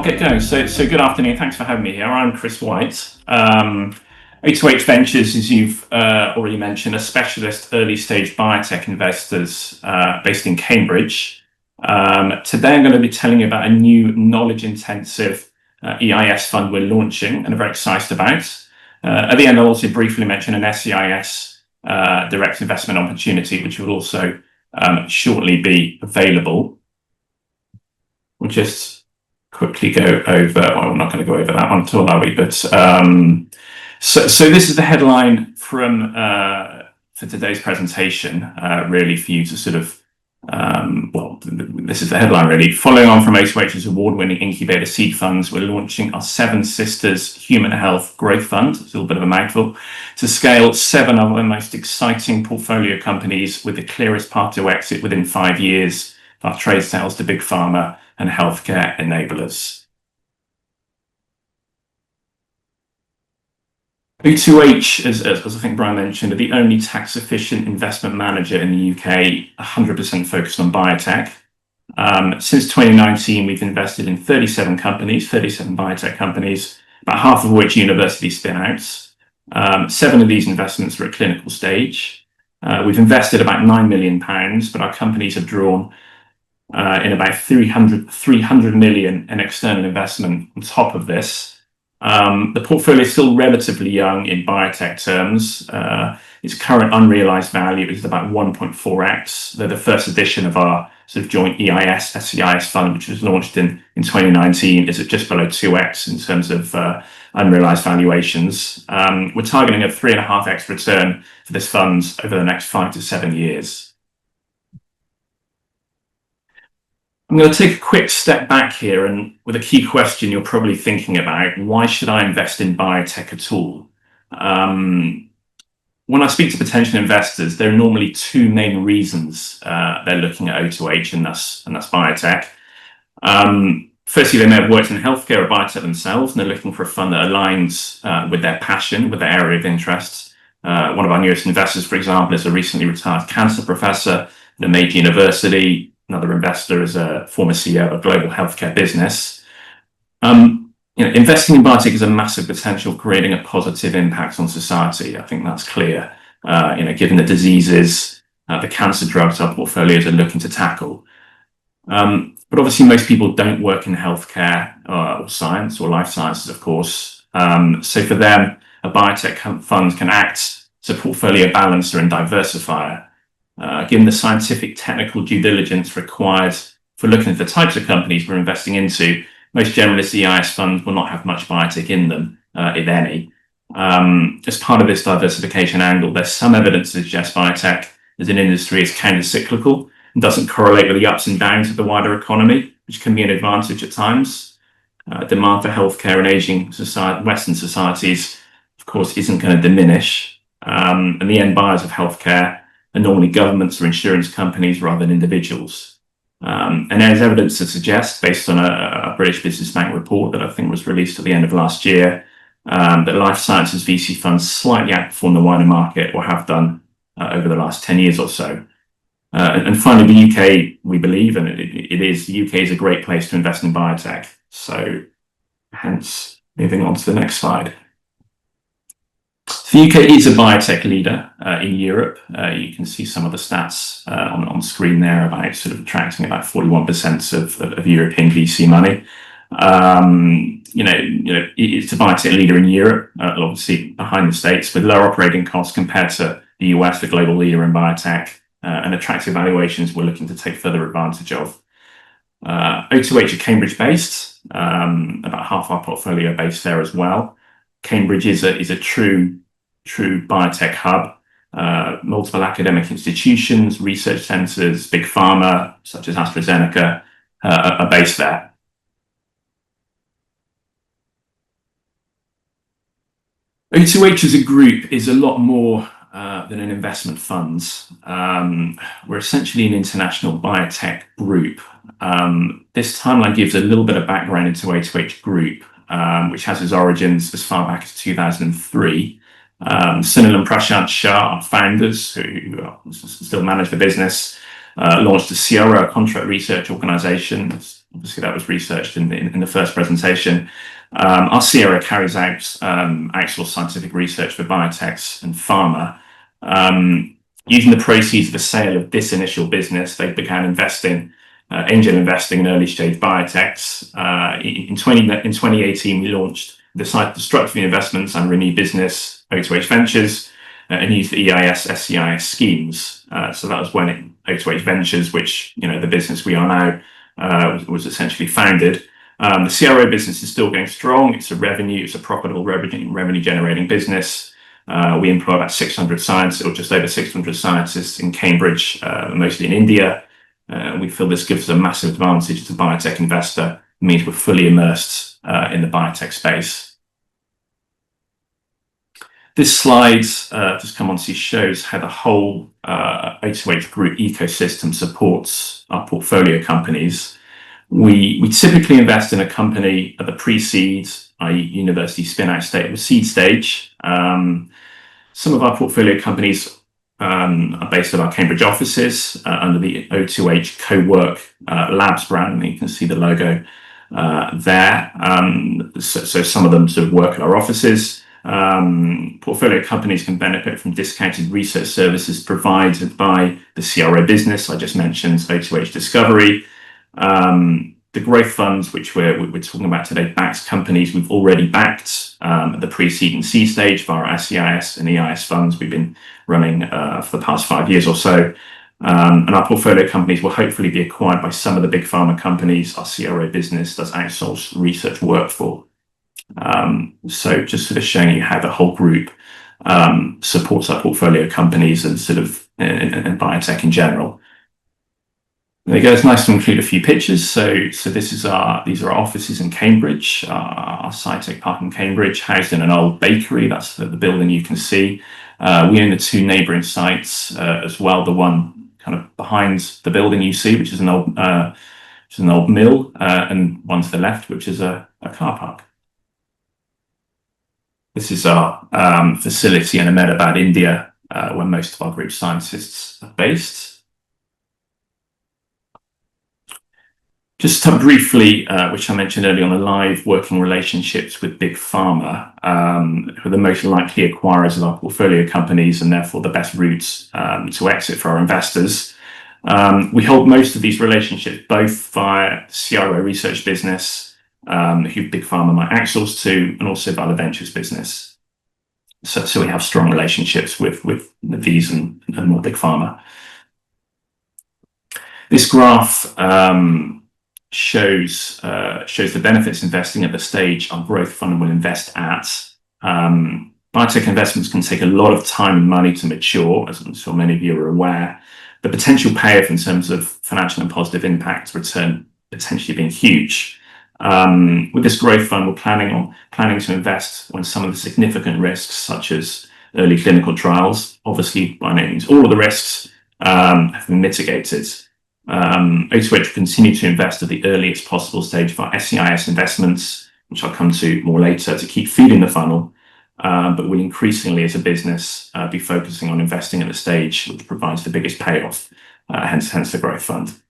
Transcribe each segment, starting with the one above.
get going. So good afternoon. Thanks for having me here. I'm Chris White. O2h Ventures, as you've already mentioned, a specialist early-stage biotech investors based in Cambridge. Today, I'm going to be telling you about a new knowledge-intensive EIS fund we're launching and are very excited about. At the end, I'll also briefly mention an SEIS direct investment opportunity, which will also shortly be available. We'll just quickly go over, well, I'm not going to go over that one at all, are we? But so this is the headline from for today's presentation, really for you to sort of, this is the headline really. Following on from O2h's award-winning incubator seed funds, we're launching our Seven Sisters Human Health Growth Fund, it's a little bit of a mouthful, to scale 7 of the most exciting portfolio companies with the clearest path to exit within 5 years, our trade sales to big pharma and healthcare enablers. O2h, as I think Brian mentioned, are the only tax-efficient investment manager in the UK, 100% focused on biotech. Since 2019, we've invested in 37 companies, 37 biotech companies, about half of which university spin-outs. 7 of these investments are at clinical stage. We've invested about £9 million, but our companies have drawn in about 300 million in external investment on top of this. The portfolio is still relatively young in biotech terms. Its current unrealized value is about 1.4x. The first edition of our sort of joint EIS, SEIS fund, which was launched in 2019, is at just below 2x in terms of unrealized valuations. We're targeting a 3.5x return for this fund over the next 5 to 7 years. I'm going to take a quick step back here and with a key question you're probably thinking about: why should I invest in biotech at all? When I speak to potential investors, there are normally 2 main reasons they're looking at O2h and that's biotech. Firstly, they may have worked in healthcare or biotech themselves and they're looking for a fund that aligns with their passion, with their area of interest. One of our newest investors, for example, is a recently retired cancer professor at a major university. Another investor is a former CEO of a global healthcare business. Investing in biotech is a massive potential of creating a positive impact on society. I think that's clear, given the diseases, the cancer drugs our portfolios are looking to tackle. But obviously most people don't work in healthcare or science or life sciences, of course. So for them, a biotech fund can act as a portfolio balancer and diversifier. Given the scientific technical due diligence required for looking at the types of companies we're investing into, most generalist EIS funds will not have much biotech in them, if any. As part of this diversification angle, there's some evidence to suggest biotech as an industry is counter-cyclical and doesn't correlate with the ups and downs of the wider economy, which can be an advantage at times. Demand for healthcare in aging Western societies, of course, isn't going to diminish. And the end buyers of healthcare are normally governments or insurance companies rather than individuals. And there's evidence to suggest, based on a British Business Bank report that I think was released at the end of last year, that life sciences VC funds slightly outperform the wider market or have done over the last 10 years or so. And finally, the UK, we believe, and the UK is a great place to invest in biotech. So hence, moving on to the next slide. The UK is a biotech leader in Europe. You can see some of the stats on screen there about sort of attracting about 41% of European VC money. It's a biotech leader in Europe, obviously behind the States, with lower operating costs compared to the US, the global leader in biotech, and attractive valuations we're looking to take further advantage of. O2h are Cambridge-based, about half our portfolio based there as well. Cambridge is a true biotech hub. Multiple academic institutions, research centres, big pharma such as AstraZeneca are based there. O2h as a group is a lot more than an investment fund. We're essentially an international biotech group. This timeline gives a little bit of background into O2h group, which has its origins as far back as 2003. Sunil and Prashant Shah, our founders, who still manage the business, launched a CRO, a contract research organisation, Obviously, that was researched in the first presentation. Our CRO carries out outsourced scientific research for biotechs and pharma. Using the proceeds of the sale of this initial business, they began angel investing in early stage biotechs. In 2018, we launched the structured investments and renewed business o2h Ventures and used the EIS, SEIS schemes. So that was when o2h Ventures, which the business we are now, was essentially founded. The CRO business is still going strong. It's a profitable revenue generating business. We employ about 600 scientists, or just over 600 scientists in Cambridge, mostly in India. We feel this gives us a massive advantage as a biotech investor. It means we're fully immersed in the biotech space. This slide, just come on to see, shows how the whole o2h group ecosystem supports our portfolio companies. We typically invest in a company at the pre-seed, i.e. university spin-out state, or seed stage. Some of our portfolio companies are based at our Cambridge offices under the o2h Co-work Labs brand, and you can see the logo there. So some of them sort of work at our offices. Portfolio companies can benefit from discounted research services provided by the CRO business. I just mentioned o2h Discovery. The growth funds, which we're talking about today, backs companies we've already backed at the pre-seed and seed stage via our SEIS and EIS funds we've been running for the past 5 years or so. And our portfolio companies will hopefully be acquired by some of the big pharma companies our CRO business does outsourced research work for. So just sort of showing you how the whole group supports our portfolio companies and and biotech in general. There you go. It's nice to include a few pictures. So these are our offices in Cambridge, our SciTech Park in Cambridge, housed in an old bakery. That's the building you can see. We own the two neighbouring sites as well. The one kind of behind the building you see, which is an old mill, and one to the left, which is a car park. This is our facility in Ahmedabad, India, where most of our group scientists are based. Just to briefly, which I mentioned earlier on, the live working relationships with big pharma, who are the most likely acquirers of our portfolio companies and therefore the best routes to exit for our investors. We hold most of these relationships both via CRO research business, who big pharma might outsource to, and also via the ventures business. So we have strong relationships with these and more big pharma. This graph shows the benefits investing at the stage our growth fund will invest at. Biotech investments can take a lot of time and money to mature, as I'm sure many of you are aware. The potential payoff in terms of financial and positive impact return potentially being huge. With this growth fund, we're planning to invest when some of the significant risks, such as early clinical trials, obviously by no means all of the risks, have been mitigated. o2h will continue to invest at the earliest possible stage of our SEIS investments, which I'll come to more later, to keep feeding the funnel, but will increasingly as a business be focusing on investing at the stage which provides the biggest payoff, hence the growth fund.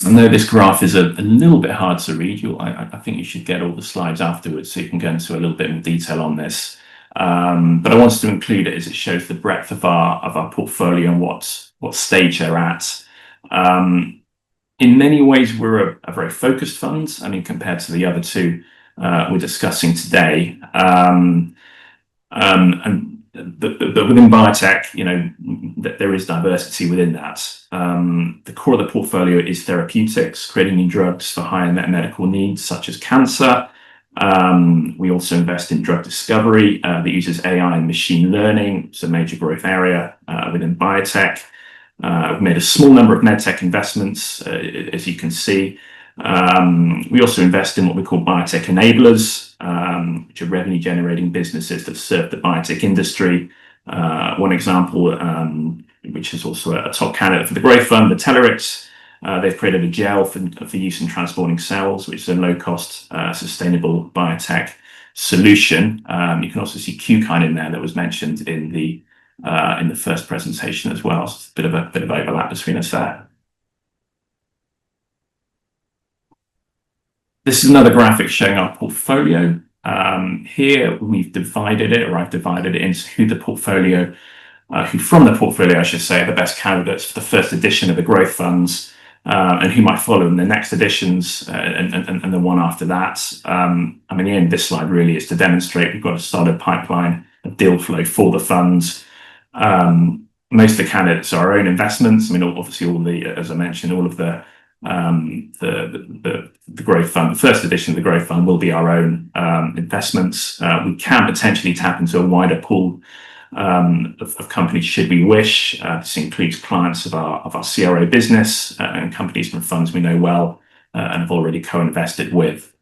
I know this graph is a little bit hard to read. I think you should get all the slides afterwards so you can go into a little bit more detail on this. But I wanted to include it as it shows the breadth of our portfolio and what stage they're at. In many ways, we're a very focused fund. I mean, compared to the other two we're discussing today. But within biotech, there is diversity within that. The core of the portfolio is therapeutics, creating new drugs for high medical needs such as cancer. We also invest in drug discovery that uses AI and machine learning. It's a major growth area within biotech. We've made a small number of medtech investments, as you can see. We also invest in what we call biotech enablers, which are revenue generating businesses that serve the biotech industry. One example, which is also a top candidate for the growth fund, the therapeutics. They've created a gel for use in transporting cells, which is a low-cost, sustainable biotech solution. You can also see Q-Kind in there that was mentioned in the first presentation as well. So it's a bit of overlap between us there. This is another graphic showing our portfolio. Here we've divided it, or I've divided it into who from the portfolio, I should say, are the best candidates for the first edition of the growth funds, and who might follow in the next editions and the one after that. I mean, the aim of this slide really is to demonstrate we've got a solid pipeline of deal flow for the funds. Most of the candidates are our own investments. I mean, obviously, as I mentioned, all of the growth fund, the first edition of the growth fund will be our own investments. We can potentially tap into a wider pool of companies should we wish. This includes clients of our CRO business and companies from funds we know well and have already co-invested with.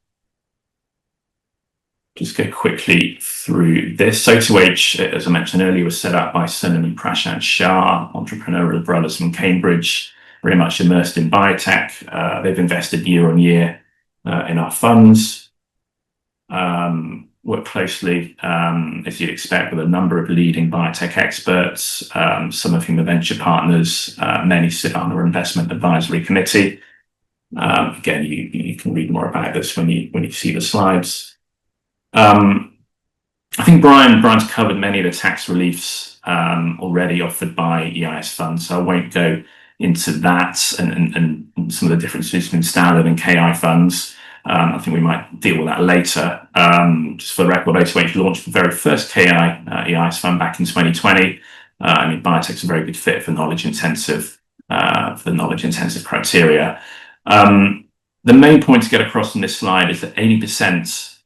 Just go quickly through this. o2h, as I mentioned earlier, was set up by Sunil and Prashant Shah, entrepreneurial brothers from Cambridge, very much immersed in biotech. They've invested year on year in our funds. Work closely, as you'd expect, with a number of leading biotech experts, some of whom are venture partners. Many sit on our investment advisory committee. Again, you can read more about this when you see the slides. I think Brian's covered many of the tax reliefs already offered by EIS funds, so I won't go into that and some of the differences between standard and KI funds. I think we might deal with that later. Just for the record, o2h launched the very first KI EIS fund back in 2020. I mean, biotech's a very good fit for knowledge intensive criteria. The main point to get across on this slide is that 80%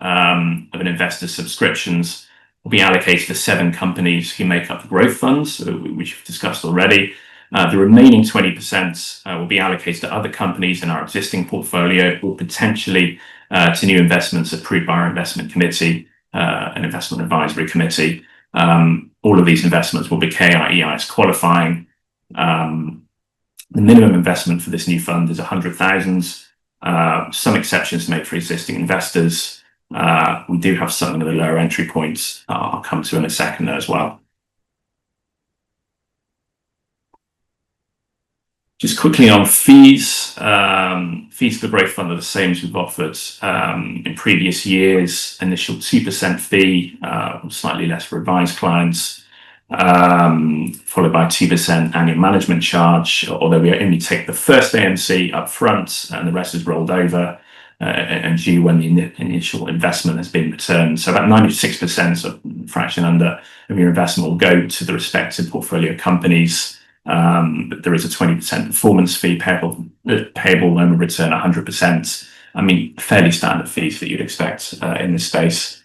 of an investor's subscriptions will be allocated to 7 companies who make up the growth funds, which we've discussed already. The remaining 20% will be allocated to other companies in our existing portfolio, or potentially to new investments approved by our investment committee and investment advisory committee. All of these investments will be KI EIS qualifying. The minimum investment for this new fund is 100,000. Some exceptions made for existing investors. We do have something at the lower entry points I'll come to in a second as well. Just quickly on fees. Fees for the growth fund are the same as we've offered in previous years. Initial 2% fee, slightly less for advised clients, followed by 2% annual management charge, although we only take the first AMC up front and the rest is rolled over and due when the initial investment has been returned. So about 96%, so a fraction under, of your investment will go to the respective portfolio companies. But there is a 20% performance fee payable when we return 100%. I mean, fairly standard fees that you'd expect in this space.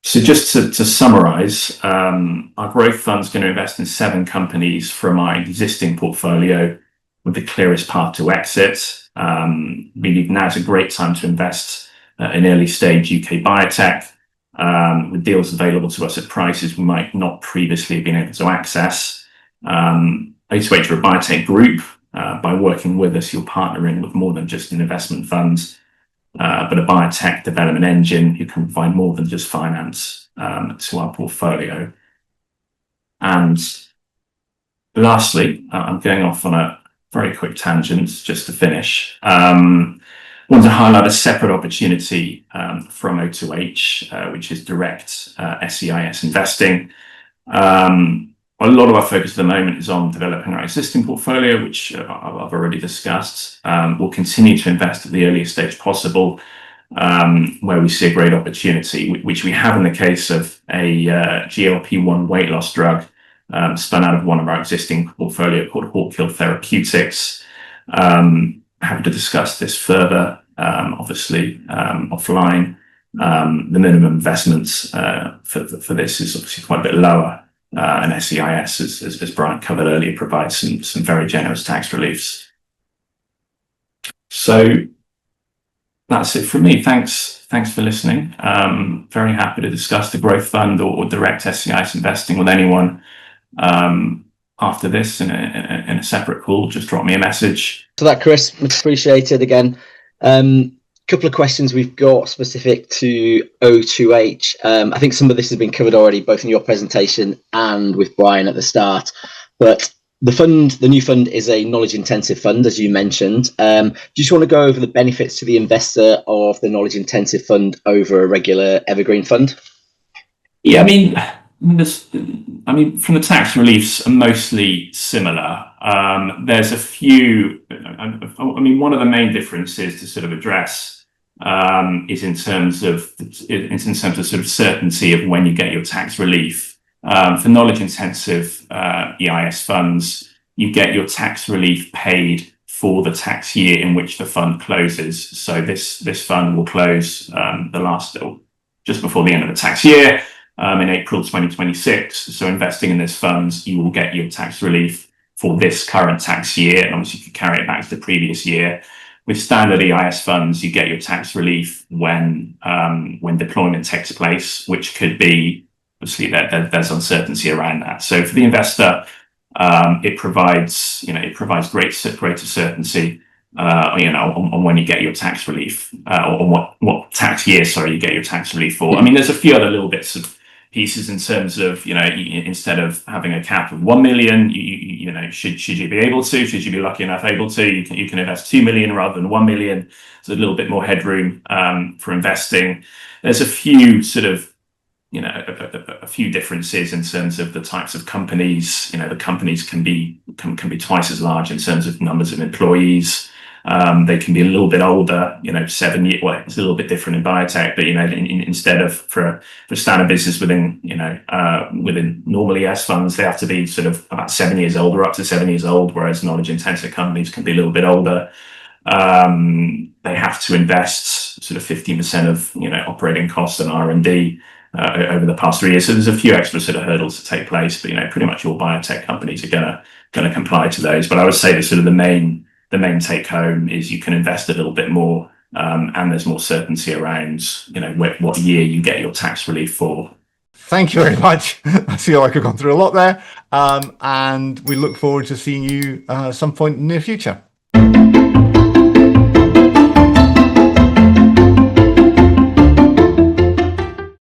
So just to summarize, our growth fund's going to invest in 7 companies from our existing portfolio with the clearest path to exit. We believe now's a great time to invest in early stage UK biotech, with deals available to us at prices we might not previously have been able to access. o2h are a biotech group. By working with us, you're partnering with more than just an investment fund, but a biotech development engine who can provide more than just finance to our portfolio. And lastly, I'm going off on a very quick tangent just to finish. I want to highlight a separate opportunity from o2h, which is direct SEIS investing. A lot of our focus at the moment is on developing our existing portfolio, which I've already discussed. We'll continue to invest at the earliest stage possible, where we see a great opportunity, which we have in the case of a GLP-1 weight loss drug spun out of one of our existing portfolio called therapeutics. Happy to discuss this further, obviously offline. The minimum investments for this is obviously quite a bit lower. And SEIS, as Brian covered earlier, provides some very generous tax reliefs. So that's it from me. Thanks for listening. Very happy to discuss the growth fund or direct SEIS investing with anyone after this in a separate call. Just drop me a message. For that, Chris, much appreciated again. Couple of questions we've got specific to o2h. I think some of this has been covered already, both in your presentation and with Brian at the start. But The new fund is a knowledge intensive fund, as you mentioned. Do you just want to go over the benefits to the investor of the knowledge intensive fund over a regular evergreen fund? Yeah, from the tax reliefs are mostly similar. There's a few. One of the main differences to sort of address is in terms of sort of certainty of when you get your tax relief. For knowledge intensive EIS funds, you get your tax relief paid for the tax year in which the fund closes. So this fund will close just before the end of the tax year. In April 2026. So investing in this fund, you will get your tax relief for this current tax year, and obviously you can carry it back to the previous year. With standard EIS funds, you get your tax relief when deployment takes place, which could be, obviously there's uncertainty around that. So for the investor, it provides greater certainty on when you get your tax relief, or what tax year, you get your tax relief for. There's a few other little bits of pieces in terms of, instead of having a cap of 1 million, should you be lucky enough able to, you can invest 2 million rather than 1 million. So a little bit more headroom for investing. There's a few sort of, a few differences in terms of the types of companies. The companies can be twice as large in terms of numbers of employees. They can be a little bit older, 7 years. Well, it's a little bit different in biotech, but instead of for standard business within normal ES funds, they have to be sort of about 7 years old or up to 7 years old, whereas knowledge intensive companies can be a little bit older. They have to invest sort of 15% of operating costs and R&D over the past 3 years. So there's a few extra sort of hurdles to take place, but pretty much all biotech companies are gonna comply to those. But I would say that sort of the main take home is you can invest a little bit more, and there's more certainty around what year you get your tax relief for. Thank you very much. I feel like I've gone through a lot there, and we look forward to seeing you some point in the near future.